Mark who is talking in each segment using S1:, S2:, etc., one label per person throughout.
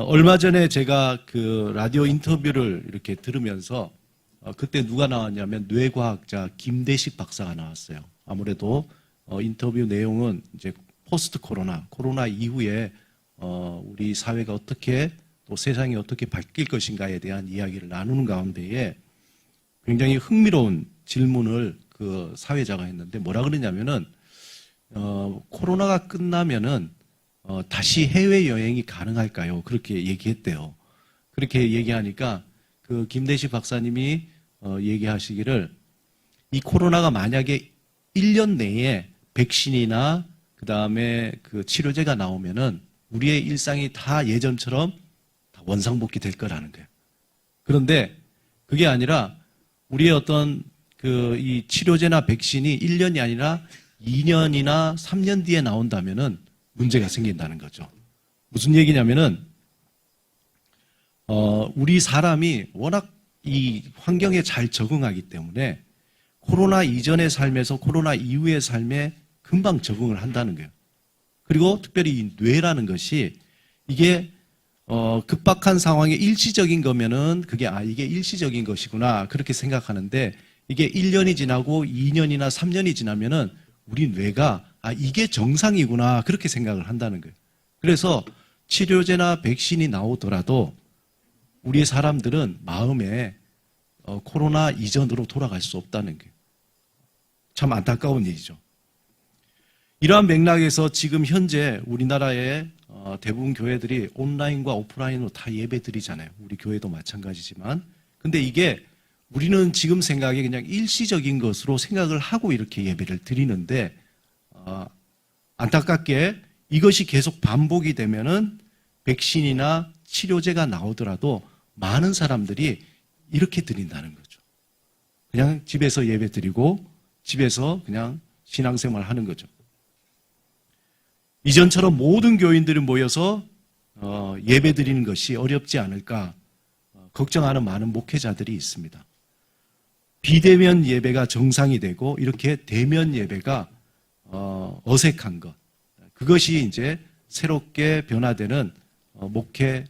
S1: 얼마 전에 제가 그 라디오 인터뷰를 이렇게 들으면서 그때 누가 나왔냐면 뇌과학자 김대식 박사가 나왔어요. 아무래도 인터뷰 내용은 이제 포스트 코로나 이후에 우리 사회가 어떻게 또 세상이 어떻게 바뀔 것인가에 대한 이야기를 나누는 가운데에 굉장히 흥미로운 질문을 그 사회자가 했는데 뭐라 그러냐면은 코로나가 끝나면은 다시 해외여행이 가능할까요? 그렇게 얘기했대요. 그렇게 얘기하니까 그 김대식 박사님이 얘기하시기를 이 코로나가 만약에 1년 내에 백신이나 그 다음에 그 치료제가 나오면은 우리의 일상이 다 예전처럼 다 원상복귀 될 거라는 거예요. 그런데 그게 아니라 우리의 어떤 그 이 치료제나 백신이 1년이 아니라 2년이나 3년 뒤에 나온다면은 문제가 생긴다는 거죠. 무슨 얘기냐면은 우리 사람이 워낙 이 환경에 잘 적응하기 때문에 코로나 이전의 삶에서 코로나 이후의 삶에 금방 적응을 한다는 거예요. 그리고 특별히 이 뇌라는 것이 이게 급박한 상황에 일시적인 거면은 그게 이게 일시적인 것이구나 그렇게 생각하는데 이게 1년이 지나고 2년이나 3년이 지나면은 우리 뇌가 이게 정상이구나 그렇게 생각을 한다는 거예요. 그래서 치료제나 백신이 나오더라도 우리 사람들은 마음에 코로나 이전으로 돌아갈 수 없다는 게 참 안타까운 일이죠. 이러한 맥락에서 지금 현재 우리나라의 대부분 교회들이 온라인과 오프라인으로 다 예배 드리잖아요. 우리 교회도 마찬가지지만. 근데 이게 우리는 지금 생각에 그냥 일시적인 것으로 생각을 하고 이렇게 예배를 드리는데 안타깝게 이것이 계속 반복이 되면은 백신이나 치료제가 나오더라도 많은 사람들이 이렇게 드린다는 거죠. 그냥 집에서 예배 드리고 집에서 그냥 신앙생활 하는 거죠. 이전처럼 모든 교인들이 모여서 예배 드리는 것이 어렵지 않을까 걱정하는 많은 목회자들이 있습니다. 비대면 예배가 정상이 되고 이렇게 대면 예배가 어색한 것. 그것이 이제 새롭게 변화되는 목회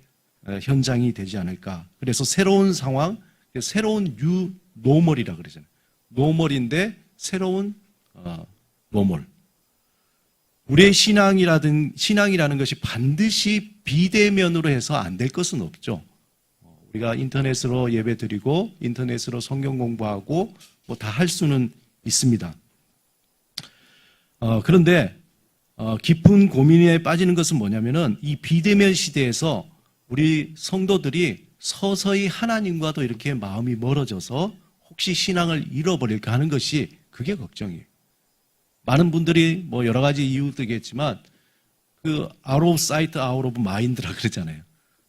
S1: 현장이 되지 않을까. 그래서 새로운 상황, 새로운 뉴 노멀이라 그러잖아요. 노멀인데 새로운 노멀. 우리의 신앙이라는 것이 반드시 비대면으로 해서 안 될 것은 없죠. 우리가 인터넷으로 예배드리고 인터넷으로 성경 공부하고 뭐 다 할 수는 있습니다. 그런데 깊은 고민에 빠지는 것은 뭐냐면은 이 비대면 시대에서 우리 성도들이 서서히 하나님과도 이렇게 마음이 멀어져서 혹시 신앙을 잃어버릴까 하는 것이 그게 걱정이에요. 많은 분들이 뭐 여러 가지 이유들이겠지만 그 out of sight, out of mind라 그러잖아요.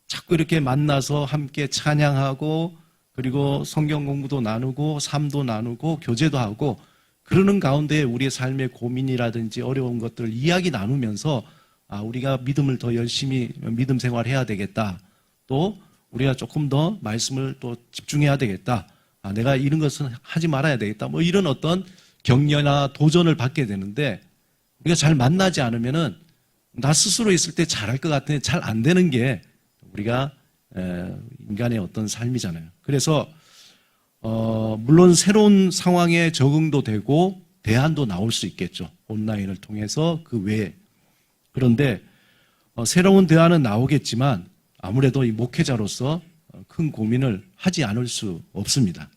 S1: 자꾸 이렇게 만나서 함께 찬양하고 그리고 성경 공부도 나누고 삶도 나누고 교제도 하고 그러는 가운데 우리의 삶의 고민이라든지 어려운 것들을 이야기 나누면서 우리가 믿음을 더 열심히 믿음 생활해야 되겠다. 또 우리가 조금 더 말씀을 또 집중해야 되겠다. 내가 이런 것은 하지 말아야 되겠다. 뭐 이런 어떤 격려나 도전을 받게 되는데 우리가 잘 만나지 않으면은 나 스스로 있을 때 잘할 것 같은데 잘 안 되는 게 우리가 인간의 어떤 삶이잖아요. 그래서 물론 새로운 상황에 적응도 되고 대안도 나올 수 있겠죠. 온라인을 통해서 그 외에. 그런데 새로운 대안은 나오겠지만 아무래도 이 목회자로서 큰 고민을 하지 않을 수 없습니다.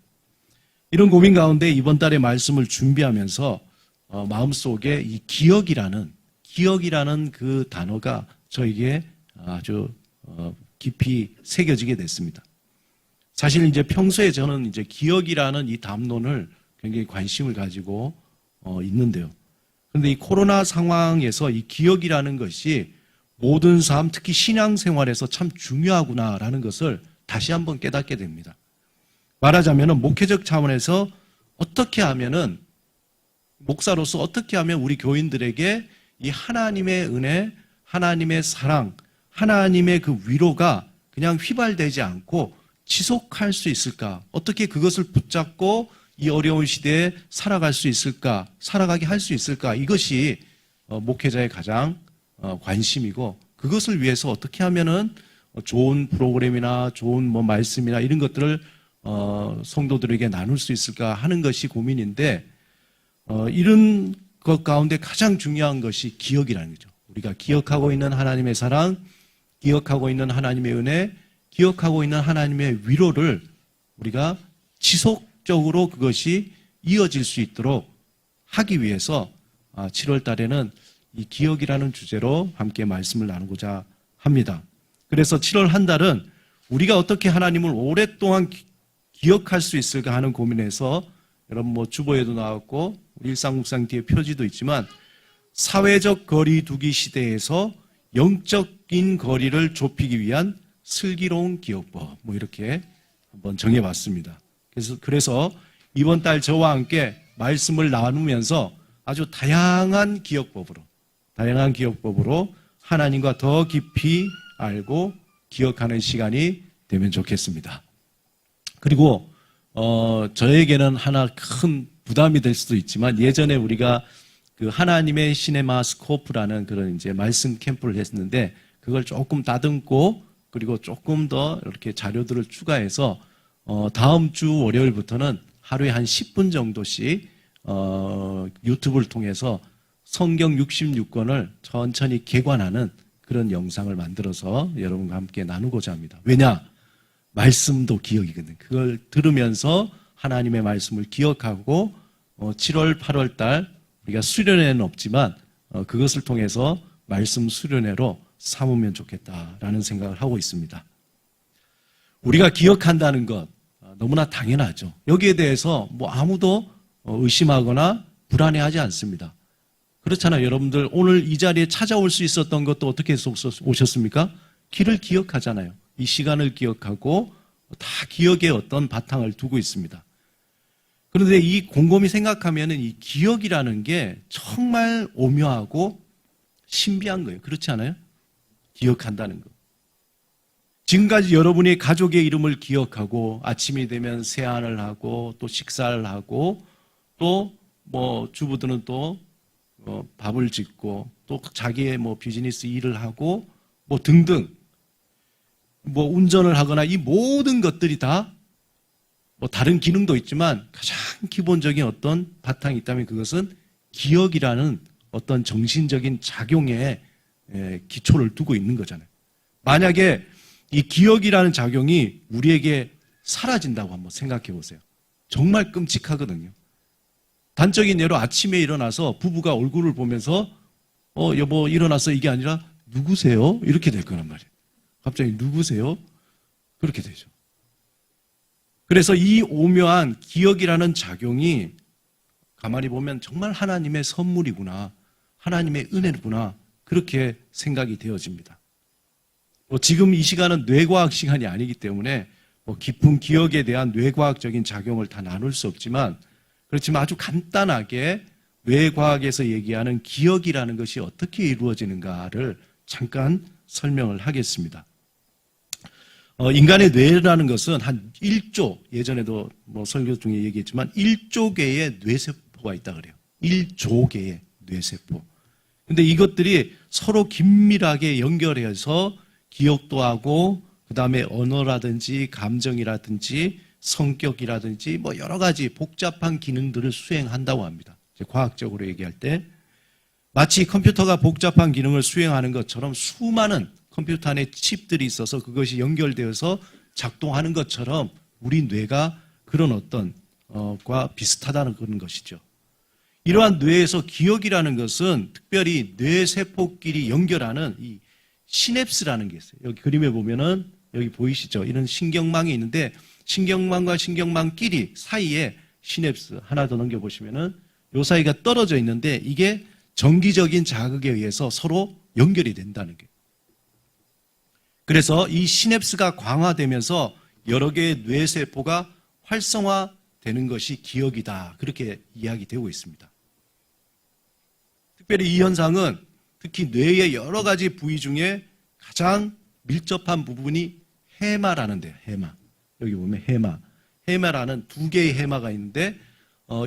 S1: 이런 고민 가운데 이번 달에 말씀을 준비하면서 마음속에 이 기억이라는 그 단어가 저에게 아주 깊이 새겨지게 됐습니다. 사실 이제 평소에 저는 이제 기억이라는 이 담론을 굉장히 관심을 가지고 있는데요. 그런데 이 코로나 상황에서 이 기억이라는 것이 모든 삶, 특히 신앙생활에서 참 중요하구나라는 것을 다시 한번 깨닫게 됩니다. 말하자면 목회적 차원에서 어떻게 하면은 목사로서 어떻게 하면 우리 교인들에게 이 하나님의 은혜, 하나님의 사랑, 하나님의 그 위로가 그냥 휘발되지 않고 지속할 수 있을까? 어떻게 그것을 붙잡고 이 어려운 시대에 살아갈 수 있을까? 살아가게 할 수 있을까? 이것이 목회자의 가장 관심이고 그것을 위해서 어떻게 하면은 좋은 프로그램이나 좋은 뭐 말씀이나 이런 것들을 성도들에게 나눌 수 있을까 하는 것이 고민인데, 이런 것 가운데 가장 중요한 것이 기억이라는 거죠. 우리가 기억하고 있는 하나님의 사랑, 기억하고 있는 하나님의 은혜, 기억하고 있는 하나님의 위로를 우리가 지속적으로 그것이 이어질 수 있도록 하기 위해서 7월 달에는 이 기억이라는 주제로 함께 말씀을 나누고자 합니다. 그래서 7월 한 달은 우리가 어떻게 하나님을 오랫동안 기억할 수 있을까 하는 고민에서, 여러분 뭐 주보에도 나왔고 일상묵상 뒤에 표지도 있지만, 사회적 거리 두기 시대에서 영적인 거리를 좁히기 위한 슬기로운 기억법, 뭐 이렇게 한번 정해봤습니다. 그래서 이번 달 저와 함께 말씀을 나누면서 아주 다양한 기억법으로 하나님과 더 깊이 알고 기억하는 시간이 되면 좋겠습니다. 그리고 저에게는 하나 큰 부담이 될 수도 있지만, 예전에 우리가 그 하나님의 시네마스코프라는 그런 이제 말씀 캠프를 했는데, 그걸 조금 다듬고 그리고 조금 더 이렇게 자료들을 추가해서 다음 주 월요일부터는 하루에 한 10분 정도씩 유튜브를 통해서 성경 66권을 천천히 개관하는 그런 영상을 만들어서 여러분과 함께 나누고자 합니다. 왜냐? 말씀도 기억이거든요. 그걸 들으면서 하나님의 말씀을 기억하고 7월, 8월 달 우리가 수련회는 없지만 그것을 통해서 말씀 수련회로 삼으면 좋겠다라는 생각을 하고 있습니다. 우리가 기억한다는 것 너무나 당연하죠. 여기에 대해서 뭐 아무도 의심하거나 불안해하지 않습니다. 그렇잖아요. 여러분들 오늘 이 자리에 찾아올 수 있었던 것도 어떻게 해서 오셨습니까? 길을 기억하잖아요. 이 시간을 기억하고 다 기억에 어떤 바탕을 두고 있습니다. 그런데 이 곰곰이 생각하면 이 기억이라는 게 정말 오묘하고 신비한 거예요. 그렇지 않아요? 기억한다는 거. 지금까지 여러분이 가족의 이름을 기억하고 아침이 되면 세안을 하고 또 식사를 하고 또 뭐 주부들은 또 밥을 짓고 또 자기의 뭐 비즈니스 일을 하고 뭐 등등 뭐 운전을 하거나 이 모든 것들이 다 뭐 다른 기능도 있지만 가장 기본적인 어떤 바탕이 있다면 그것은 기억이라는 어떤 정신적인 작용에 기초를 두고 있는 거잖아요. 만약에 이 기억이라는 작용이 우리에게 사라진다고 한번 생각해 보세요. 정말 끔찍하거든요. 단적인 예로 아침에 일어나서 부부가 얼굴을 보면서 여보 일어났어 이게 아니라 누구세요? 이렇게 될 거란 말이에요. 갑자기 누구세요? 그렇게 되죠. 그래서 이 오묘한 기억이라는 작용이 가만히 보면 정말 하나님의 선물이구나, 하나님의 은혜구나, 그렇게 생각이 되어집니다. 지금 이 시간은 뇌과학 시간이 아니기 때문에 깊은 기억에 대한 뇌과학적인 작용을 다 나눌 수 없지만, 그렇지만 아주 간단하게 뇌과학에서 얘기하는 기억이라는 것이 어떻게 이루어지는가를 잠깐 설명을 하겠습니다. 인간의 뇌라는 것은 한 1조, 예전에도 뭐 설교 중에 얘기했지만 1조 개의 뇌세포가 있다 그래요. 1조 개의 뇌세포. 근데 이것들이 서로 긴밀하게 연결해서 기억도 하고 그 다음에 언어라든지 감정이라든지 성격이라든지 뭐 여러 가지 복잡한 기능들을 수행한다고 합니다. 과학적으로 얘기할 때 마치 컴퓨터가 복잡한 기능을 수행하는 것처럼 수많은 컴퓨터 안에 칩들이 있어서 그것이 연결되어서 작동하는 것처럼 우리 뇌가 그런 어떤 과 비슷하다는 그런 것이죠. 이러한 뇌에서 기억이라는 것은 특별히 뇌세포끼리 연결하는 이 시냅스라는 게 있어요. 여기 그림에 보면은 여기 보이시죠? 이런 신경망이 있는데 신경망과 신경망끼리 사이에 시냅스 하나 더 넘겨보시면은 요 사이가 떨어져 있는데 이게 정기적인 자극에 의해서 서로 연결이 된다는 거예요. 그래서 이 시냅스가 강화되면서 여러 개의 뇌세포가 활성화되는 것이 기억이다. 그렇게 이야기되고 있습니다. 특별히 이 현상은 특히 뇌의 여러 가지 부위 중에 가장 밀접한 부분이 해마라는데요. 해마. 여기 보면 해마라는 두 개의 해마가 있는데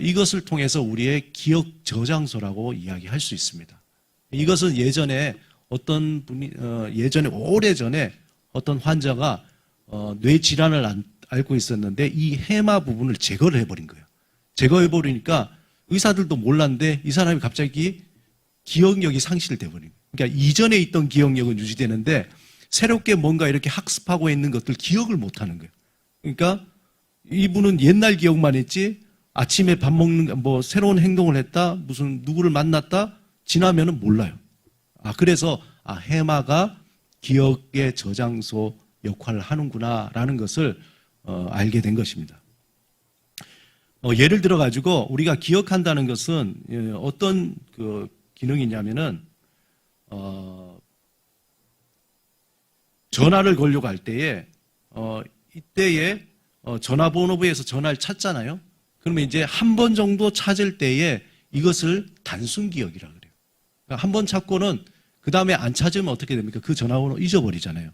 S1: 이것을 통해서 우리의 기억 저장소라고 이야기할 수 있습니다. 이것은 예전에 어떤 분이 예전에 오래전에 어떤 환자가 뇌 질환을 앓고 있었는데 이 해마 부분을 제거를 해버린 거예요. 제거해버리니까 의사들도 몰랐는데 이 사람이 갑자기 기억력이 상실돼 버린 거예요. 그러니까 이전에 있던 기억력은 유지되는데 새롭게 뭔가 이렇게 학습하고 있는 것들 기억을 못하는 거예요. 그러니까 이분은 옛날 기억만 했지 아침에 밥 먹는 뭐 새로운 행동을 했다 무슨 누구를 만났다 지나면은 몰라요. 그래서 해마가 기억의 저장소 역할을 하는구나라는 것을 알게 된 것입니다. 예를 들어 가지고 우리가 기억한다는 것은 어떤 그 기능이냐면은 전화를 걸려고 할 때에 이때에 전화번호부에서 전화를 찾잖아요. 그러면 이제 한 번 정도 찾을 때에 이것을 단순 기억이라 그래요. 그러니까 한 번 찾고는 그 다음에 안 찾으면 어떻게 됩니까? 그 전화번호 잊어버리잖아요.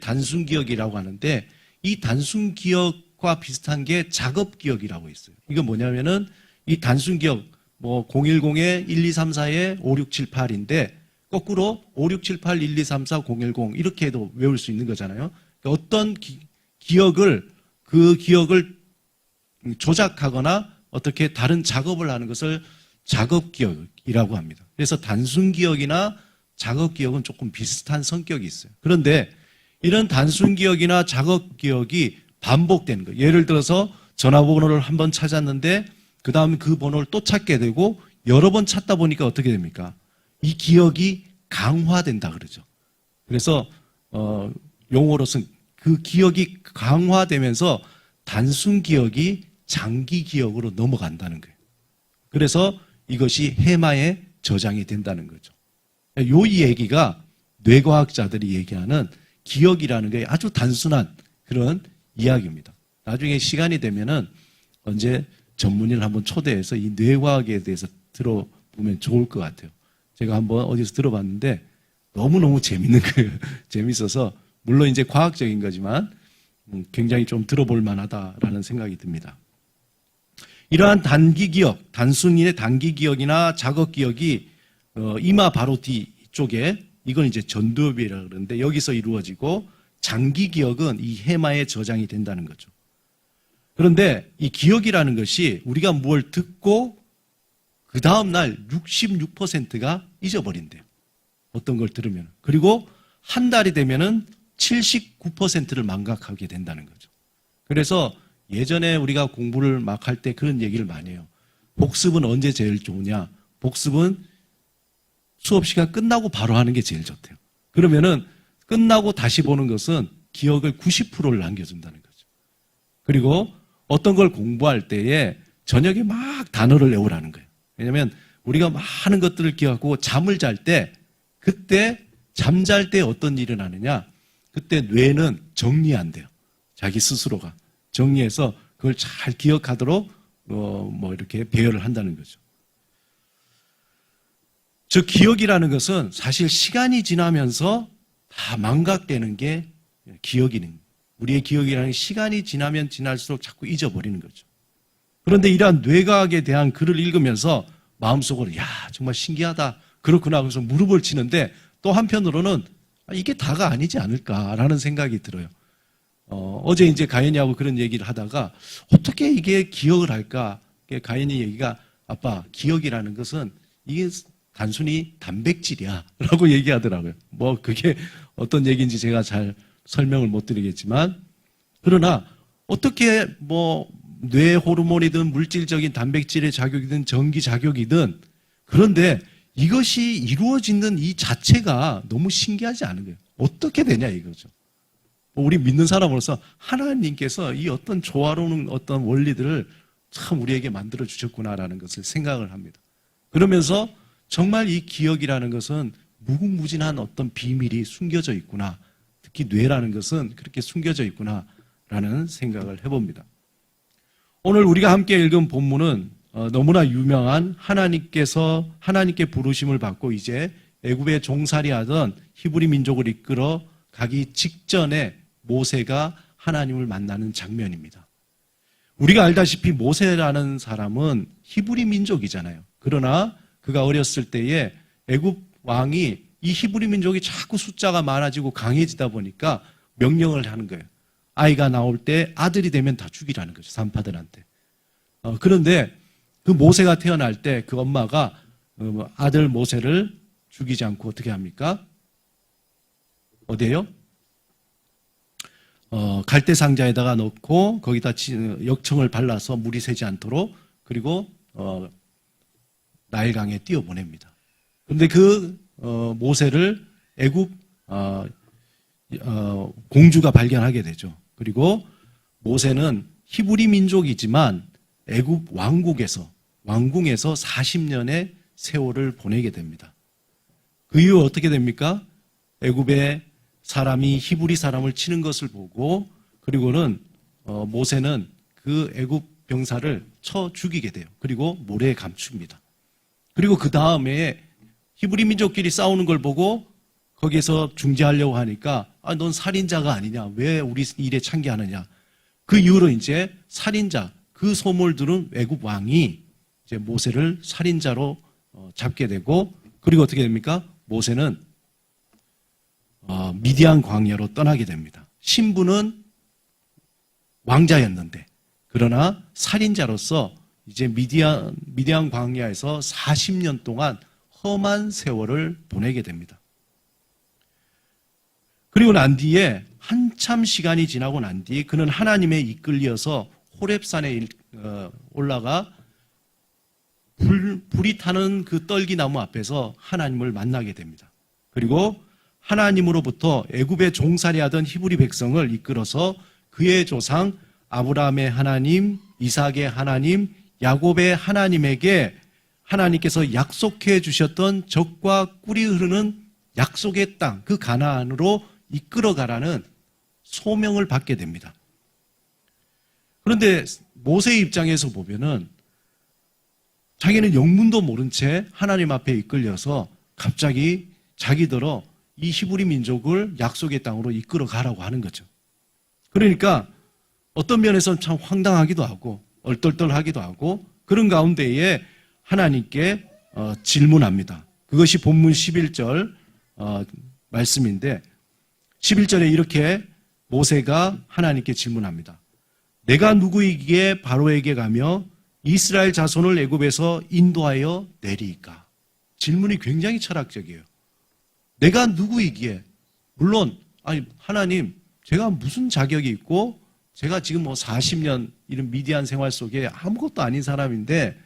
S1: 단순 기억이라고 하는데 이 단순 기억과 비슷한 게 작업 기억이라고 있어요. 이건 뭐냐면은 이 단순 기억 뭐 010-1234-5678인데 거꾸로 5678-1234-010 이렇게 해도 외울 수 있는 거잖아요. 그러니까 어떤 기억을 그 기억을 조작하거나 어떻게 다른 작업을 하는 것을 작업 기억이라고 합니다. 그래서 단순 기억이나 작업 기억은 조금 비슷한 성격이 있어요. 그런데 이런 단순 기억이나 작업 기억이 반복되는 거예요. 예를 들어서 전화번호를 한번 찾았는데 그 다음에 그 번호를 또 찾게 되고 여러 번 찾다 보니까 어떻게 됩니까? 이 기억이 강화된다 그러죠. 그래서 용어로서는 그 기억이 강화되면서 단순 기억이 장기 기억으로 넘어간다는 거예요. 그래서 이것이 해마에 저장이 된다는 거죠. 이 얘기가 뇌과학자들이 얘기하는 기억이라는 게 아주 단순한 그런 이야기입니다. 나중에 시간이 되면은 언제 전문의를 한번 초대해서 이 뇌과학에 대해서 들어보면 좋을 것 같아요. 제가 한번 어디서 들어봤는데 너무너무 재밌는 거예요. 재밌어서 물론 이제 과학적인 거지만 굉장히 좀 들어볼 만하다라는 생각이 듭니다. 이러한 단기 기억, 단순히의 단기 기억이나 작업 기억이 이마 바로 뒤쪽에 이건 이제 전두엽이라고 그러는데 여기서 이루어지고 장기 기억은 이 해마에 저장이 된다는 거죠. 그런데 이 기억이라는 것이 우리가 뭘 듣고 그 다음날 66%가 잊어버린대요. 어떤 걸 들으면. 그리고 한 달이 되면은 79%를 망각하게 된다는 거죠. 그래서 예전에 우리가 공부를 막 할 때 그런 얘기를 많이 해요. 복습은 언제 제일 좋으냐? 복습은 수업 시간 끝나고 바로 하는 게 제일 좋대요. 그러면은 끝나고 다시 보는 것은 기억을 90%를 남겨준다는 거죠. 그리고 어떤 걸 공부할 때에 저녁에 막 단어를 외우라는 거예요. 왜냐하면 우리가 많은 것들을 기억하고 잠을 잘 때 그때 잠잘 때 어떤 일이 일어나느냐? 그때 뇌는 정리한대요. 자기 스스로가 정리해서 그걸 잘 기억하도록 이렇게 배열을 한다는 거죠. 저 기억이라는 것은 사실 시간이 지나면서 다 망각되는 게 기억이는 우리의 기억이라는 게 시간이 지나면 지날수록 자꾸 잊어버리는 거죠. 그런데 이러한 뇌과학에 대한 글을 읽으면서 마음속으로 야 정말 신기하다 그렇구나 그래서 무릎을 치는데 또 한편으로는 이게 다가 아니지 않을까라는 생각이 들어요. 어제 이제 가연이하고 그런 얘기를 하다가 어떻게 이게 기억을 할까? 가연이 얘기가 아빠 기억이라는 것은 이게 단순히 단백질이야 라고 얘기하더라고요. 뭐 그게 어떤 얘기인지 제가 잘 설명을 못 드리겠지만 그러나 어떻게 뭐 뇌 호르몬이든 물질적인 단백질의 작용이든 전기 작용이든 그런데 이것이 이루어지는 이 자체가 너무 신기하지 않은 거예요. 어떻게 되냐 이거죠. 우리 믿는 사람으로서 하나님께서 이 어떤 조화로운 어떤 원리들을 참 우리에게 만들어 주셨구나라는 것을 생각을 합니다. 그러면서 정말 이 기억이라는 것은 무궁무진한 어떤 비밀이 숨겨져 있구나. 특히 뇌라는 것은 그렇게 숨겨져 있구나라는 생각을 해봅니다. 오늘 우리가 함께 읽은 본문은 너무나 유명한 하나님께 부르심을 받고 이제 애굽에 종살이하던 히브리 민족을 이끌어 가기 직전에 모세가 하나님을 만나는 장면입니다. 우리가 알다시피 모세라는 사람은 히브리 민족이잖아요. 그러나 그가 어렸을 때에 애굽 왕이 이 히브리 민족이 자꾸 숫자가 많아지고 강해지다 보니까 명령을 하는 거예요. 아이가 나올 때 아들이 되면 다 죽이라는 거죠. 산파들한테. 그런데 그 모세가 태어날 때 그 엄마가 아들 모세를 죽이지 않고 어떻게 합니까? 어디에요? 갈대 상자에다가 넣고 거기다 역청을 발라서 물이 새지 않도록, 그리고 나일강에 띄워보냅니다. 그런데 그 모세를 애굽 공주가 발견하게 되죠. 그리고 모세는 히브리 민족이지만 애굽 왕궁에서 40년의 세월을 보내게 됩니다. 그 이후 어떻게 됩니까? 애굽의 사람이 히브리 사람을 치는 것을 보고, 그리고는 모세는 그 애굽 병사를 쳐 죽이게 돼요. 그리고 모래에 감춥니다. 그리고 그 다음에 히브리 민족끼리 싸우는 걸 보고 거기에서 중재하려고 하니까 넌 살인자가 아니냐, 왜 우리 일에 참여하느냐. 그 이후로 이제 살인자, 그 소문을 들은 애굽 왕이 이제 모세를 살인자로 잡게 되고, 그리고 어떻게 됩니까? 모세는 미디안 광야로 떠나게 됩니다. 신부는 왕자였는데, 그러나 살인자로서 이제 미디안 광야에서 40년 동안 험한 세월을 보내게 됩니다. 그리고 난 뒤에 한참 시간이 지나고 난 뒤에 그는 하나님에 이끌려서 호렙산에 올라가 불이 타는 그 떨기나무 앞에서 하나님을 만나게 됩니다. 그리고 하나님으로부터 애굽에 종살이하던 히브리 백성을 이끌어서 그의 조상 아브라함의 하나님, 이삭의 하나님, 야곱의 하나님에게 하나님께서 약속해 주셨던 젖과 꿀이 흐르는 약속의 땅, 그 가나안으로 이끌어가라는 소명을 받게 됩니다. 그런데 모세의 입장에서 보면은 자기는 영문도 모른 채 하나님 앞에 이끌려서 갑자기 자기들어 이 히브리 민족을 약속의 땅으로 이끌어 가라고 하는 거죠. 그러니까 어떤 면에서는 참 황당하기도 하고 얼떨떨하기도 하고, 그런 가운데에 하나님께 질문합니다. 그것이 본문 11절 말씀인데, 11절에 이렇게 모세가 하나님께 질문합니다. 내가 누구이기에 바로에게 가며 이스라엘 자손을 애굽에서 인도하여 내리이까? 질문이 굉장히 철학적이에요. 내가 누구이기에, 물론 하나님, 제가 무슨 자격이 있고 제가 지금 40년 이런 미디안 생활 속에 아무것도 아닌 사람인데,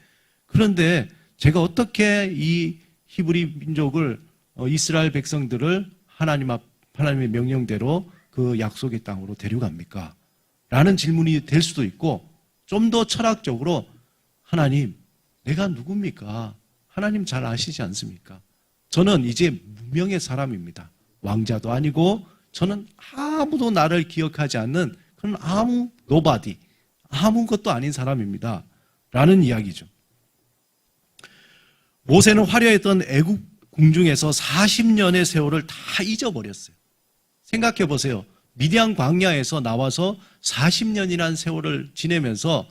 S1: 그런데 제가 어떻게 이 히브리 민족을 이스라엘 백성들을 하나님의 명령대로 그 약속의 땅으로 데려갑니까? 라는 질문이 될 수도 있고, 좀 더 철학적으로 하나님, 내가 누굽니까? 하나님 잘 아시지 않습니까? 저는 이제 무명의 사람입니다. 왕자도 아니고 저는 아무도 나를 기억하지 않는 그런 노바디, 아무것도 아닌 사람입니다. 라는 이야기죠. 모세는 화려했던 애굽 궁중에서 40년의 세월을 다 잊어버렸어요. 생각해 보세요. 미디안 광야에서 나와서 40년이라는 세월을 지내면서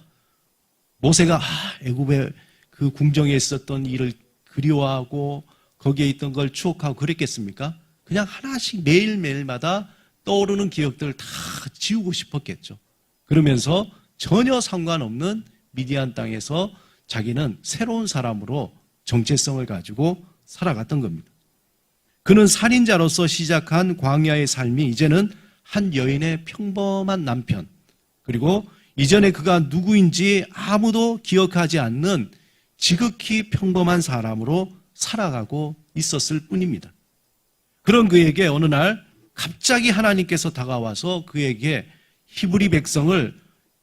S1: 모세가 애굽의 그 궁정에 있었던 일을 그리워하고 거기에 있던 걸 추억하고 그랬겠습니까? 그냥 하나씩 매일매일마다 떠오르는 기억들을 다 지우고 싶었겠죠. 그러면서 전혀 상관없는 미디안 땅에서 자기는 새로운 사람으로 정체성을 가지고 살아갔던 겁니다. 그는 살인자로서 시작한 광야의 삶이 이제는 한 여인의 평범한 남편, 그리고 이전에 그가 누구인지 아무도 기억하지 않는 지극히 평범한 사람으로 살아가고 있었을 뿐입니다. 그런 그에게 어느 날 갑자기 하나님께서 다가와서 그에게 히브리 백성을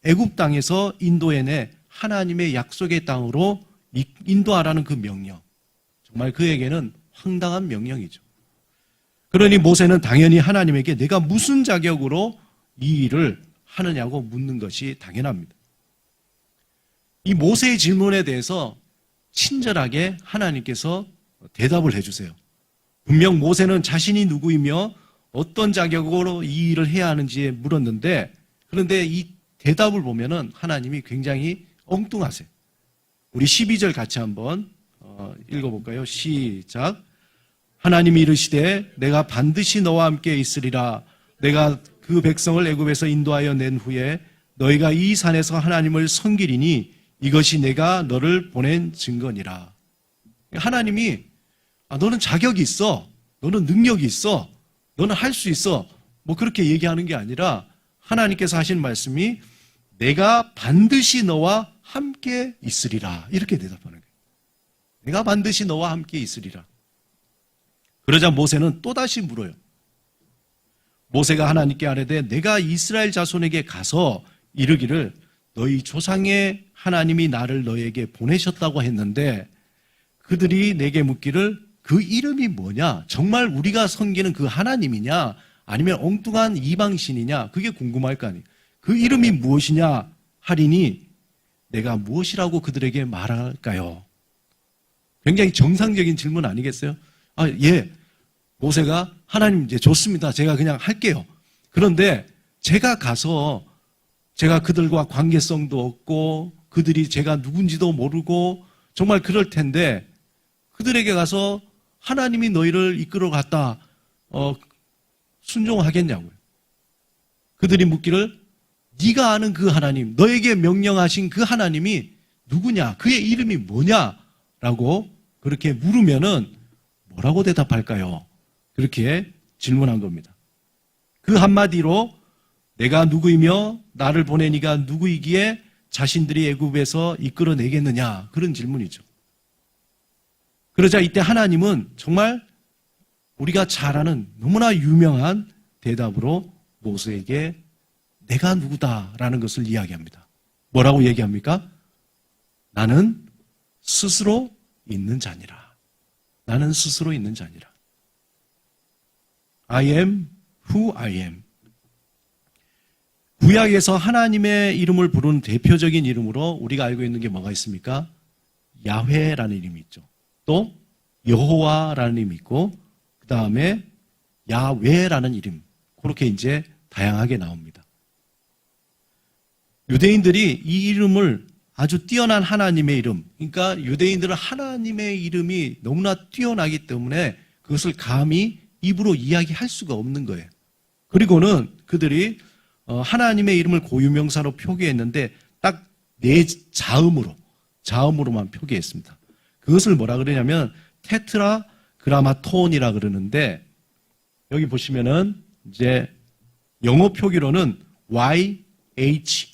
S1: 애굽 땅에서 인도해내 하나님의 약속의 땅으로 인도하라는 그 명령, 정말 그에게는 황당한 명령이죠. 그러니 모세는 당연히 하나님에게 내가 무슨 자격으로 이 일을 하느냐고 묻는 것이 당연합니다. 이 모세의 질문에 대해서 친절하게 하나님께서 대답을 해주세요. 분명 모세는 자신이 누구이며 어떤 자격으로 이 일을 해야 하는지 물었는데, 그런데 이 대답을 보면은 하나님이 굉장히 엉뚱하세요. 우리 12절 같이 한번 읽어볼까요? 시작. 하나님이 이르시되 내가 반드시 너와 함께 있으리라. 내가 그 백성을 애굽에서 인도하여 낸 후에 너희가 이 산에서 하나님을 섬기리니 이것이 내가 너를 보낸 증거니라. 하나님이 너는 자격이 있어, 너는 능력이 있어, 너는 할 수 있어, 뭐 그렇게 얘기하는 게 아니라 하나님께서 하신 말씀이 내가 반드시 너와 함께 있으리라, 이렇게 대답하는 거예요. 내가 반드시 너와 함께 있으리라. 그러자 모세는 또다시 물어요. 모세가 하나님께 아뢰되 내가 이스라엘 자손에게 가서 이르기를 너희 조상의 하나님이 나를 너에게 보내셨다고 했는데 그들이 내게 묻기를 그 이름이 뭐냐? 정말 우리가 섬기는 그 하나님이냐? 아니면 엉뚱한 이방신이냐? 그게 궁금할 거 아니에요. 그 이름이 무엇이냐 하리니 내가 무엇이라고 그들에게 말할까요? 굉장히 정상적인 질문 아니겠어요? 예. 모세가 하나님 이제 좋습니다. 제가 그냥 할게요. 그런데 제가 가서 제가 그들과 관계성도 없고 그들이 제가 누군지도 모르고 정말 그럴 텐데 그들에게 가서 하나님이 너희를 이끌어 갔다 순종하겠냐고요. 그들이 묻기를 네가 아는 그 하나님, 너에게 명령하신 그 하나님이 누구냐? 그의 이름이 뭐냐? 라고 그렇게 물으면은 뭐라고 대답할까요? 그렇게 질문한 겁니다. 그 한마디로 내가 누구이며 나를 보낸 이가 누구이기에 자신들이 애굽에서 이끌어내겠느냐? 그런 질문이죠. 그러자 이때 하나님은 정말 우리가 잘 아는 너무나 유명한 대답으로 모세에게 내가 누구다라는 것을 이야기합니다. 뭐라고 얘기합니까? 나는 스스로 있는 자니라. 나는 스스로 있는 자니라. I am who I am. 구약에서 하나님의 이름을 부르는 대표적인 이름으로 우리가 알고 있는 게 뭐가 있습니까? 야훼라는 이름이 있죠. 또 여호와라는 이름이 있고 그 다음에 야훼라는 이름. 그렇게 이제 다양하게 나옵니다. 유대인들이 이 이름을 아주 뛰어난 하나님의 이름, 그러니까 유대인들은 하나님의 이름이 너무나 뛰어나기 때문에 그것을 감히 입으로 이야기할 수가 없는 거예요. 그리고는 그들이 하나님의 이름을 고유명사로 표기했는데 딱 네 자음으로만 표기했습니다. 그것을 뭐라 그러냐면 테트라그라마톤이라 그러는데 여기 보시면은 이제 영어 표기로는 YHWH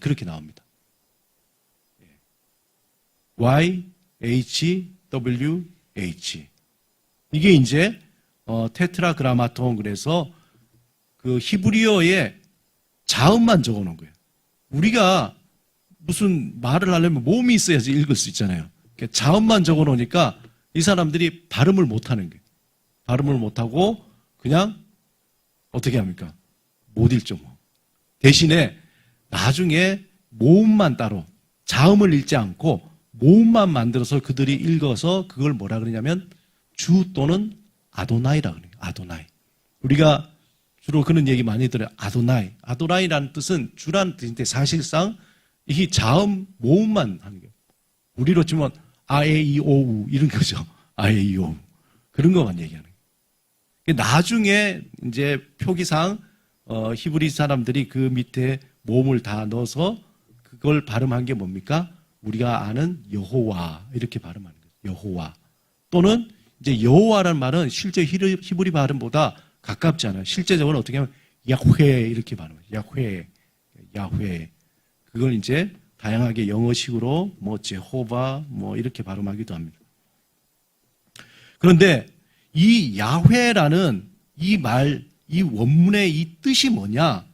S1: 그렇게 나옵니다. YHWH 이게 이제 테트라그라마톤 그래서 그 히브리어에 자음만 적어놓은 거예요. 우리가 무슨 말을 하려면 모음이 있어야지 읽을 수 있잖아요. 자음만 적어놓으니까 이 사람들이 발음을 못하는 거예요. 발음을 못하고 그냥 어떻게 합니까? 못 읽죠 뭐. 대신에 나중에 모음만 따로 자음을 읽지 않고 모음만 만들어서 그들이 읽어서 그걸 뭐라 그러냐면 주 또는 아도나이라 그래요. 아도나이. 우리가 주로 그런 얘기 많이 들어요. 아도나이. 아도나이라는 뜻은 주라는 뜻인데 사실상 이게 자음 모음만 하는 거예요. 우리로 치면 아에이오우 이런 거죠. 아에이오우. 그런 것만 얘기하는 거예요. 나중에 이제 표기상 히브리 사람들이 그 밑에 모음을 다 넣어서 그걸 발음한 게 뭡니까? 우리가 아는 여호와 이렇게 발음하는 거예요. 여호와. 또는 이제 여호와라는 말은 실제 히브리 발음보다 가깝지 않아요. 실제적으로 어떻게 하면 야훼 이렇게 발음해요. 야훼. 그걸 이제 다양하게 영어식으로 뭐 제호바 뭐 이렇게 발음하기도 합니다. 그런데 이 야훼라는 이 말, 이 원문의 이 뜻이 뭐냐?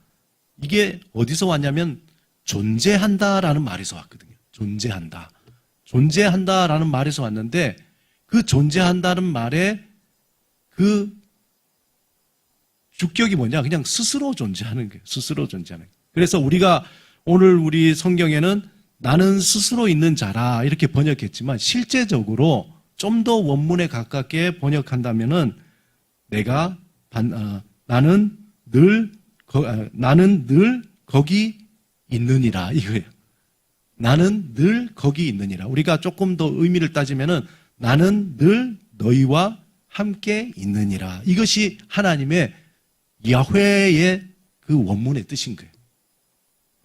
S1: 이게 어디서 왔냐면 존재한다라는 말에서 왔거든요. 존재한다라는 말에서 왔는데 그 존재한다는 말의 그 주격이 뭐냐? 그냥 스스로 존재하는 거예요. 스스로 존재하는 거예요. 그래서 우리가 오늘 우리 성경에는 나는 스스로 있는 자라 이렇게 번역했지만 실제적으로 좀 더 원문에 가깝게 번역한다면은 나는 늘 거기 있느니라 이거예요. 나는 늘 거기 있느니라. 우리가 조금 더 의미를 따지면은 나는 늘 너희와 함께 있느니라. 이것이 하나님의 야훼의 그 원문의 뜻인 거예요.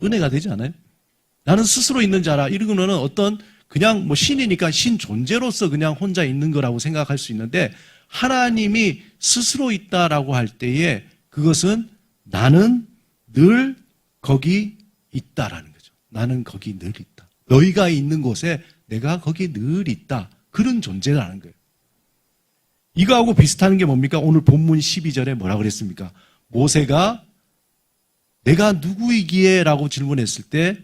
S1: 은혜가 되지 않아요? 나는 스스로 있는 자라. 이런 거는 어떤 그냥 뭐 신이니까 신 존재로서 그냥 혼자 있는 거라고 생각할 수 있는데, 하나님이 스스로 있다라고 할 때에 그것은 나는 늘 거기 있다라는 거죠. 나는 거기 늘 있다. 너희가 있는 곳에 내가 거기 늘 있다. 그런 존재라는 거예요. 이거하고 비슷한 게 뭡니까? 오늘 본문 12절에 뭐라고 그랬습니까? 모세가 내가 누구이기에? 라고 질문했을 때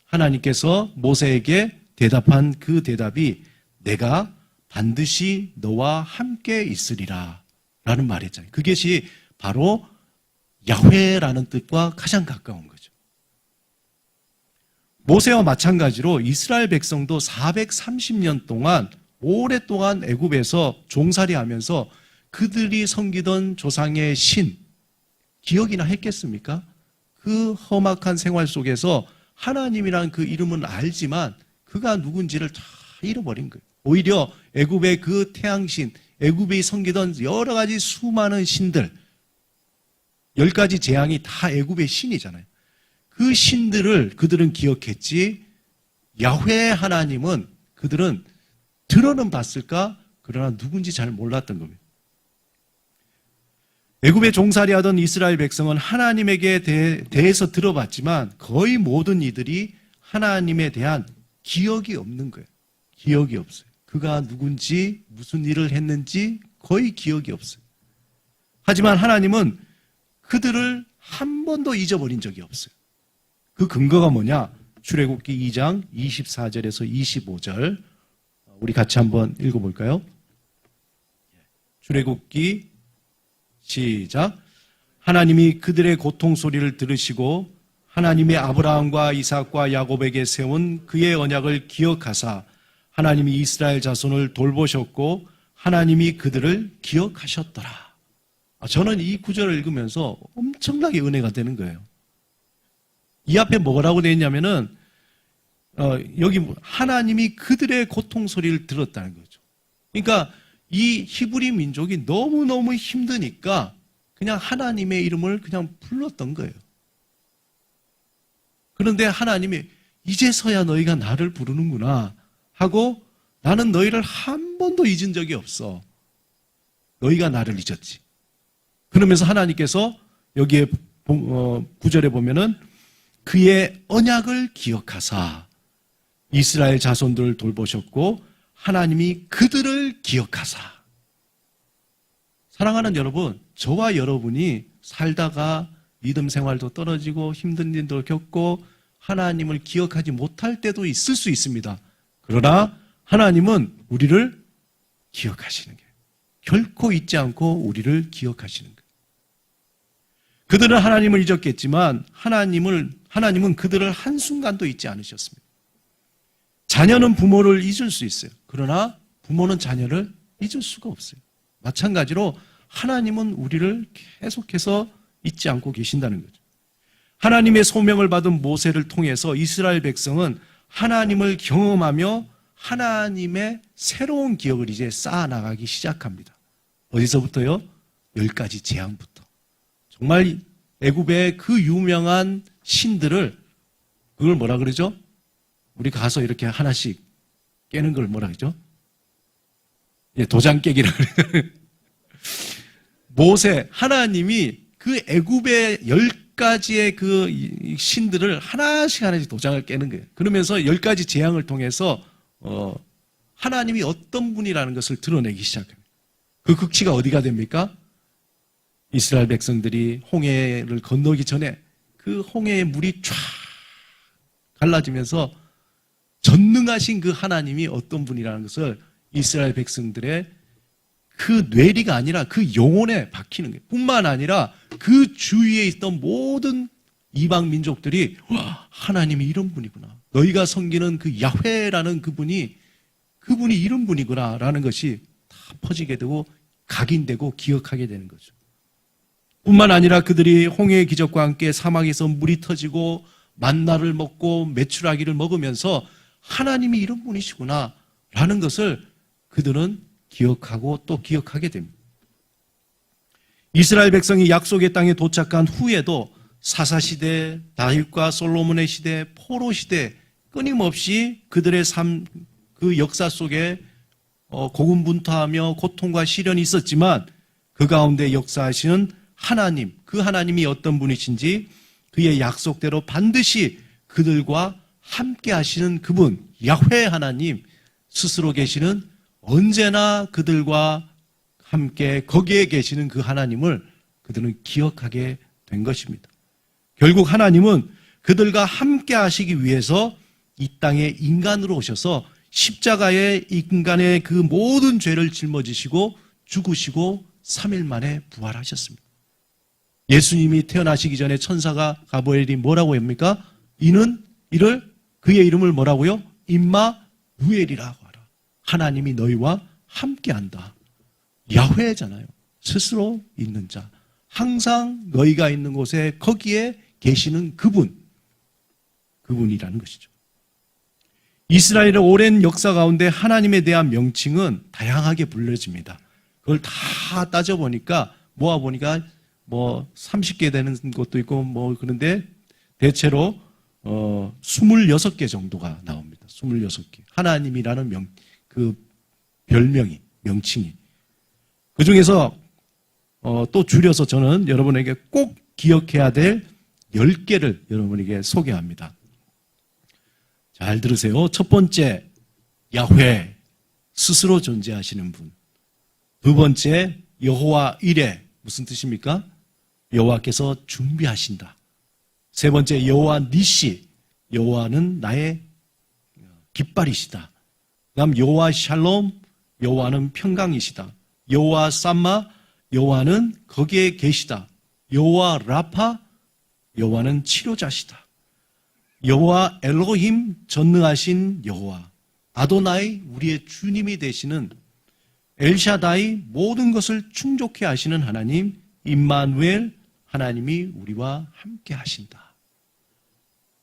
S1: 하나님께서 모세에게 대답한 그 대답이 내가 반드시 너와 함께 있으리라 라는 말이었잖아요. 그것이 바로 야훼라는 뜻과 가장 가까운 거죠. 모세와 마찬가지로 이스라엘 백성도 430년 동안 오랫동안 애굽에서 종살이하면서 그들이 섬기던 조상의 신 기억이나 했겠습니까? 그 험악한 생활 속에서 하나님이란 그 이름은 알지만 그가 누군지를 다 잃어버린 거예요. 오히려 애굽의 그 태양신, 애굽이 섬기던 여러 가지 수많은 신들, 10가지 재앙이 다 애굽의 신이잖아요. 그 신들을 그들은 기억했지, 야훼 하나님은 그들은 들어는 봤을까? 그러나 누군지 잘 몰랐던 겁니다. 애굽에 종살이하던 이스라엘 백성은 하나님에게 대해서 들어봤지만 거의 모든 이들이 하나님에 대한 기억이 없는 거예요. 기억이 없어요. 그가 누군지 무슨 일을 했는지 거의 기억이 없어요. 하지만 하나님은 그들을 한 번도 잊어버린 적이 없어요. 그 근거가 뭐냐? 출애굽기 2장 24절에서 25절 우리 같이 한번 읽어볼까요? 출애굽기 시작. 하나님이 그들의 고통 소리를 들으시고 하나님의 아브라함과 이삭과 야곱에게 세운 그의 언약을 기억하사 하나님이 이스라엘 자손을 돌보셨고 하나님이 그들을 기억하셨더라. 저는 이 구절을 읽으면서 엄청나게 은혜가 되는 거예요. 이 앞에 뭐라고 되어 있냐면은 여기 하나님이 그들의 고통 소리를 들었다는 거죠. 그러니까 이 히브리 민족이 너무너무 힘드니까 그냥 하나님의 이름을 그냥 불렀던 거예요. 그런데 하나님이 이제서야 너희가 나를 부르는구나 하고 나는 너희를 한 번도 잊은 적이 없어. 너희가 나를 잊었지. 그러면서 하나님께서 여기에 9절에 보면은 그의 언약을 기억하사 이스라엘 자손들을 돌보셨고 하나님이 그들을 기억하사. 사랑하는 여러분, 저와 여러분이 살다가 믿음 생활도 떨어지고 힘든 일도 겪고 하나님을 기억하지 못할 때도 있을 수 있습니다. 그러나 하나님은 우리를 기억하시는 거예요. 결코 잊지 않고 우리를 기억하시는 거예요. 그들은 하나님을 잊었겠지만 하나님은 그들을 한순간도 잊지 않으셨습니다. 자녀는 부모를 잊을 수 있어요. 그러나 부모는 자녀를 잊을 수가 없어요. 마찬가지로 하나님은 우리를 계속해서 잊지 않고 계신다는 거죠. 하나님의 소명을 받은 모세를 통해서 이스라엘 백성은 하나님을 경험하며 하나님의 새로운 기억을 이제 쌓아나가기 시작합니다. 어디서부터요? 10가지 재앙부터. 정말 애굽의 그 유명한 신들을 그걸 뭐라 그러죠? 우리 가서 이렇게 하나씩 깨는 걸 뭐라 그러죠? 도장 깨기라 그래요. 모세, 하나님이 그 애굽의 10가지의 그 신들을 하나씩 도장을 깨는 거예요. 그러면서 10가지 재앙을 통해서 하나님이 어떤 분이라는 것을 드러내기 시작합니다. 그 극치가 어디가 됩니까? 이스라엘 백성들이 홍해를 건너기 전에 그 홍해의 물이 쫙 갈라지면서 전능하신 그 하나님이 어떤 분이라는 것을 이스라엘 백성들의 그 뇌리가 아니라 그 영혼에 박히는 거예요. 뿐만 아니라 그 주위에 있던 모든 이방 민족들이 와, 하나님이 이런 분이구나. 너희가 섬기는 그 야훼라는 그분이 이런 분이구나 라는 것이 다 퍼지게 되고 각인되고 기억하게 되는 거죠. 뿐만 아니라 그들이 홍해의 기적과 함께 사막에서 물이 터지고 만나를 먹고 메추라기를 먹으면서 하나님이 이런 분이시구나 라는 것을 그들은 기억하고 또 기억하게 됩니다. 이스라엘 백성이 약속의 땅에 도착한 후에도 사사시대, 다윗과 솔로몬의 시대, 포로 시대 끊임없이 그들의 삶, 그 역사 속에 고군분투하며 고통과 시련이 있었지만 그 가운데 역사하시는 하나님, 그 하나님이 어떤 분이신지 그의 약속대로 반드시 그들과 함께 하시는 그분, 야훼 하나님 스스로 계시는 언제나 그들과 함께 거기에 계시는 그 하나님을 그들은 기억하게 된 것입니다. 결국 하나님은 그들과 함께 하시기 위해서 이 땅에 인간으로 오셔서 십자가에 인간의 그 모든 죄를 짊어지시고 죽으시고 3일 만에 부활하셨습니다. 예수님이 태어나시기 전에 천사가 가브리엘이 뭐라고 합니까? 이를 그의 이름을 뭐라고요? 임마누엘이라고 하라. 하나님이 너희와 함께한다. 야훼잖아요. 스스로 있는 자. 항상 너희가 있는 곳에 거기에 계시는 그분이라는 것이죠. 이스라엘의 오랜 역사 가운데 하나님에 대한 명칭은 다양하게 불려집니다. 그걸 다 따져보니까 모아보니까 30개 되는 것도 있고 그런데 대체로 26개 정도가 나옵니다. 26개. 하나님이라는 명칭이. 그 중에서 또 줄여서 저는 여러분에게 꼭 기억해야 될 10개를 여러분에게 소개합니다. 잘 들으세요. 첫 번째, 야훼, 스스로 존재하시는 분. 두 번째, 여호와 이레, 무슨 뜻입니까? 여호와께서 준비하신다. 세 번째, 여호와 니시, 여호와는 나의 깃발이시다. 그다음 여호와 샬롬, 여호와는 평강이시다. 여호와 삼마, 여호와는 거기에 계시다. 여호와 라파, 여호와는 치료자시다. 여호와 엘로힘, 전능하신 여호와. 아도나이, 우리의 주님이 되시는 엘샤다이, 모든 것을 충족해 하시는 하나님. 임마누엘, 하나님이 우리와 함께 하신다.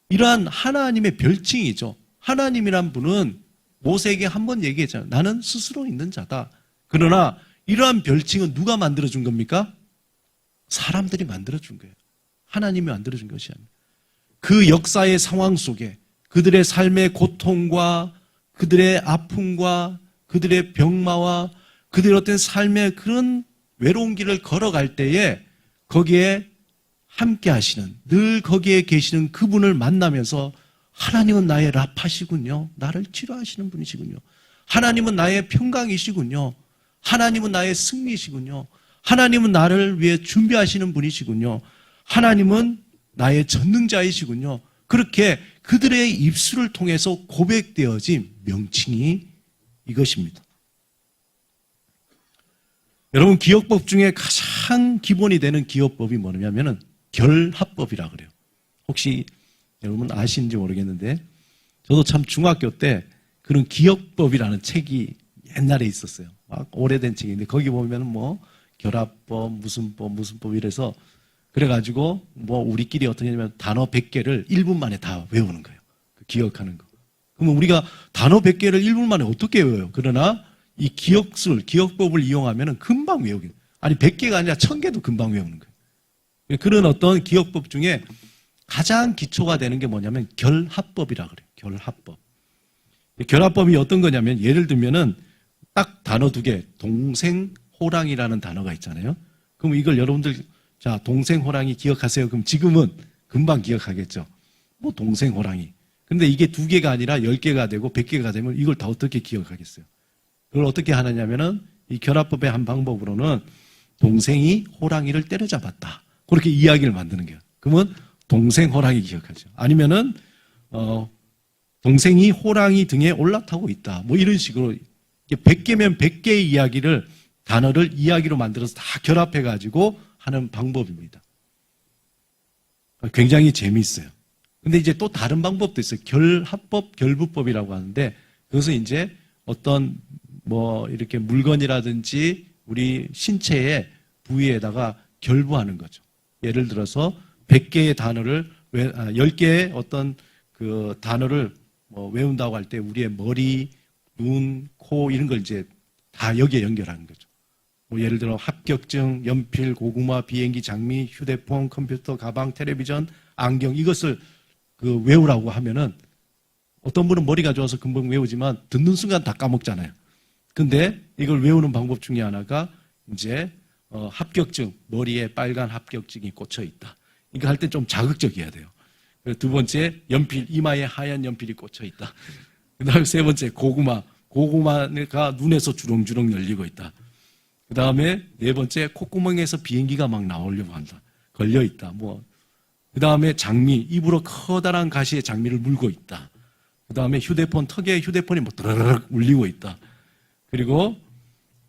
S1: 이러한 하나님의 별칭이죠. 하나님이란 분은 모세에게 한번 얘기했잖아요. 나는 스스로 있는 자다. 그러나 이러한 별칭은 누가 만들어준 겁니까? 사람들이 만들어준 거예요. 하나님이 만들어준 것이 아니에요. 그 역사의 상황 속에 그들의 삶의 고통과 그들의 아픔과 그들의 병마와 그들의 어떤 삶의 그런 외로운 길을 걸어갈 때에 거기에 함께 하시는, 늘 거기에 계시는 그분을 만나면서 하나님은 나의 라파시군요. 나를 치료하시는 분이시군요. 하나님은 나의 평강이시군요. 하나님은 나의 승리시군요. 하나님은 나를 위해 준비하시는 분이시군요. 하나님은 나의 전능자이시군요. 그렇게 그들의 입술을 통해서 고백되어진 명칭이 이것입니다. 여러분, 기억법 중에 가장 기본이 되는 기억법이 뭐냐면은 결합법이라 그래요. 혹시 여러분 아시는지 모르겠는데 저도 참 중학교 때 그런 기억법이라는 책이 옛날에 있었어요. 막 오래된 책인데 거기 보면은 결합법, 무슨 법 이래서 그래가지고 우리끼리 어떻게 하냐면 단어 100개를 1분 만에 다 외우는 거예요. 기억하는 거. 그러면 우리가 단어 100개를 1분 만에 어떻게 외워요? 그러나 이 기억법을 이용하면 금방 외우게. 아니 100개가 아니라 1000개도 금방 외우는 거예요. 그런 어떤 기억법 중에 가장 기초가 되는 게 뭐냐면 결합법이라 그래요. 결합법. 결합법이 어떤 거냐면 예를 들면은 딱 단어 2개, 동생, 호랑이라는 단어가 있잖아요. 그럼 이걸 여러분들 자, 동생, 호랑이 기억하세요. 그럼 지금은 금방 기억하겠죠. 동생, 호랑이. 근데 이게 2개가 아니라 10개가 되고 100개가 되면 이걸 다 어떻게 기억하겠어요? 그걸 어떻게 하느냐면은 이 결합법의 한 방법으로는 동생이 호랑이를 때려잡았다. 그렇게 이야기를 만드는 거예요. 그러면 동생, 호랑이 기억하죠. 아니면은, 동생이 호랑이 등에 올라타고 있다. 이런 식으로 100개면 100개의 이야기를, 단어를 이야기로 만들어서 다 결합해가지고 하는 방법입니다. 굉장히 재미있어요. 근데 이제 또 다른 방법도 있어요. 결합법, 결부법이라고 하는데 그것은 이제 어떤 이렇게 물건이라든지 우리 신체의 부위에다가 결부하는 거죠. 예를 들어서 100개의 단어를 10개의 어떤 그 단어를 외운다고 할 때 우리의 머리, 눈, 코 이런 걸 이제 다 여기에 연결하는 거죠. 뭐 예를 들어 합격증, 연필, 고구마, 비행기, 장미, 휴대폰, 컴퓨터, 가방, 텔레비전, 안경 이것을 외우라고 하면은 어떤 분은 머리가 좋아서 금방 외우지만 듣는 순간 다 까먹잖아요. 근데 이걸 외우는 방법 중에 하나가 이제 합격증, 머리에 빨간 합격증이 꽂혀 있다. 이거 할 때 좀 자극적이어야 돼요. 두 번째, 연필, 이마에 하얀 연필이 꽂혀 있다. 그 다음에 세 번째, 고구마가 눈에서 주렁주렁 열리고 있다. 그 다음에 네 번째, 콧구멍에서 비행기가 막 나오려고 한다. 걸려 있다. 그 다음에 장미, 입으로 커다란 가시에 장미를 물고 있다. 그 다음에 휴대폰, 턱에 휴대폰이 드르륵 울리고 있다. 그리고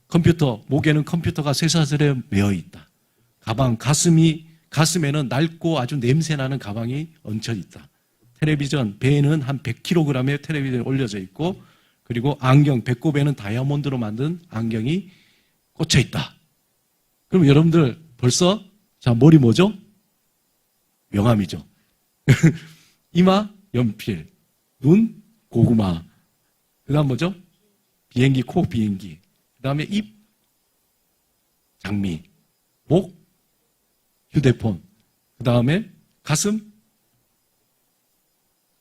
S1: 컴퓨터, 목에는 컴퓨터가 쇠사슬에 매어 있다. 가방, 가슴에는 낡고 아주 냄새나는 가방이 얹혀 있다. 텔레비전, 배에는 한 100kg의 텔레비전이 올려져 있고, 그리고 안경, 배꼽에는 다이아몬드로 만든 안경이 꽂혀 있다. 그럼 여러분들 벌써, 자, 머리 뭐죠? 명암이죠. 이마, 연필, 눈, 고구마. 그 다음 뭐죠? 비행기, 코, 비행기. 그 다음에 입, 장미. 목, 휴대폰. 그 다음에 가슴,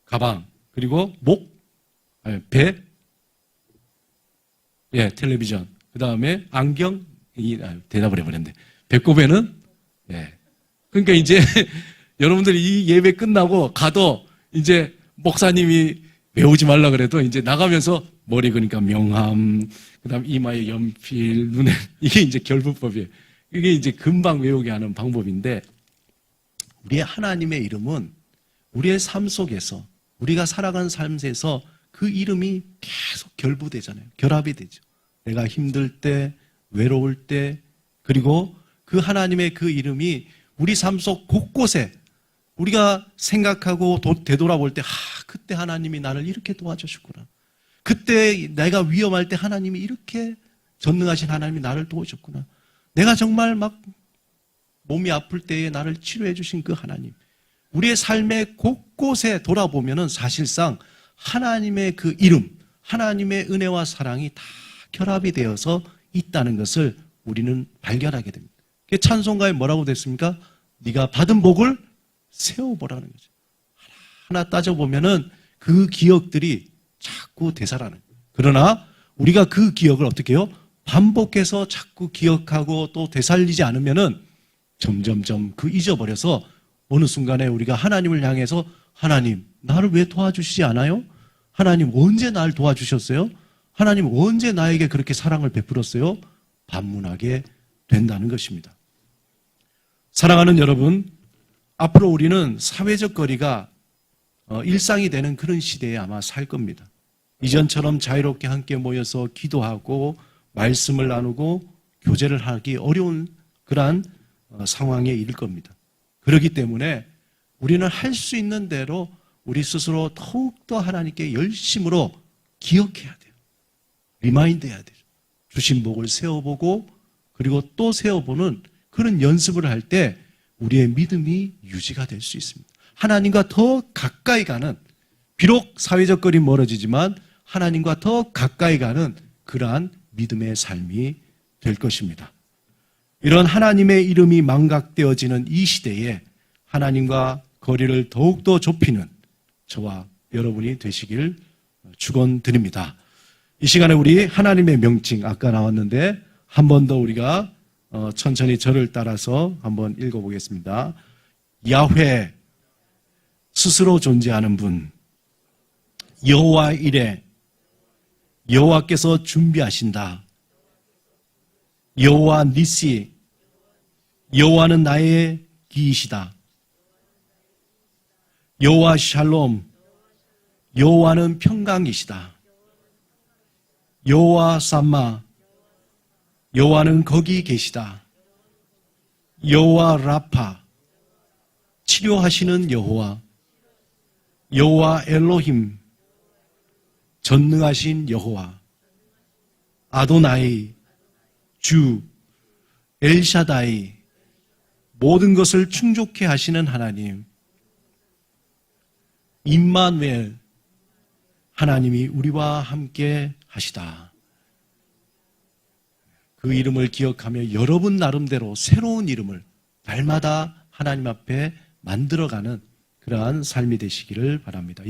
S1: 가방. 그리고 배, 텔레비전. 그 다음에 안경, 대답을 해버렸는데. 배꼽에는, 그러니까 이제 여러분들이 이 예배 끝나고 가도 이제 목사님이 외우지 말라 그래도 이제 나가면서 머리 그러니까 명함, 그 다음 이마에 연필, 눈에, 이게 이제 결부법이에요. 이게 이제 금방 외우게 하는 방법인데, 우리의 하나님의 이름은 우리의 삶 속에서, 우리가 살아가는 삶에서 그 이름이 계속 결부되잖아요. 결합이 되죠. 내가 힘들 때, 외로울 때, 그리고 그 하나님의 그 이름이 우리 삶 속 곳곳에 우리가 생각하고 되돌아볼 때, 그때 하나님이 나를 이렇게 도와주셨구나. 그때 내가 위험할 때 하나님이 이렇게 전능하신 하나님이 나를 도와줬구나. 내가 정말 막 몸이 아플 때에 나를 치료해 주신 그 하나님. 우리의 삶의 곳곳에 돌아보면은 사실상 하나님의 그 이름, 하나님의 은혜와 사랑이 다 결합이 되어서 있다는 것을 우리는 발견하게 됩니다. 찬송가에 뭐라고 됐습니까? 네가 받은 복을 세워보라는 거죠. 하나 따져보면은 그 기억들이 자꾸 되살아나는 거예요. 그러나 우리가 그 기억을 어떻게 해요? 반복해서 자꾸 기억하고 또 되살리지 않으면은 점점점 잊어버려서 어느 순간에 우리가 하나님을 향해서 하나님, 나를 왜 도와주시지 않아요? 하나님, 언제 날 도와주셨어요? 하나님, 언제 나에게 그렇게 사랑을 베풀었어요? 반문하게 된다는 것입니다. 사랑하는 여러분, 앞으로 우리는 사회적 거리가 일상이 되는 그런 시대에 아마 살 겁니다. 이전처럼 자유롭게 함께 모여서 기도하고 말씀을 나누고 교제를 하기 어려운 그러한 상황에 이를 겁니다. 그렇기 때문에 우리는 할 수 있는 대로 우리 스스로 더욱더 하나님께 열심으로 기억해야 돼요. 리마인드 해야 돼요. 주신 복을 세워보고 그리고 또 세워보는 그런 연습을 할 때 우리의 믿음이 유지가 될 수 있습니다. 하나님과 더 가까이 가는, 비록 사회적 거리 멀어지지만 하나님과 더 가까이 가는 그러한 믿음의 삶이 될 것입니다. 이런 하나님의 이름이 망각되어지는 이 시대에 하나님과 거리를 더욱더 좁히는 저와 여러분이 되시길 축원드립니다. 이 시간에 우리 하나님의 명칭 아까 나왔는데 한 번 더 우리가 천천히 저를 따라서 한번 읽어보겠습니다. 야훼, 스스로 존재하는 분. 여호와 이레, 여호와께서 준비하신다. 여호와 니시, 여호와는 나의 기이시다. 여호와 샬롬, 여호와는 평강이시다. 여호와 삼마, 여호와는 거기 계시다. 여호와 라파, 치료하시는 여호와. 여호와 엘로힘, 전능하신 여호와. 아도나이, 주, 엘샤다이, 모든 것을 충족해 하시는 하나님. 임마누엘, 하나님이 우리와 함께 하시다. 그 이름을 기억하며 여러분 나름대로 새로운 이름을 날마다 하나님 앞에 만들어가는 그러한 삶이 되시기를 바랍니다.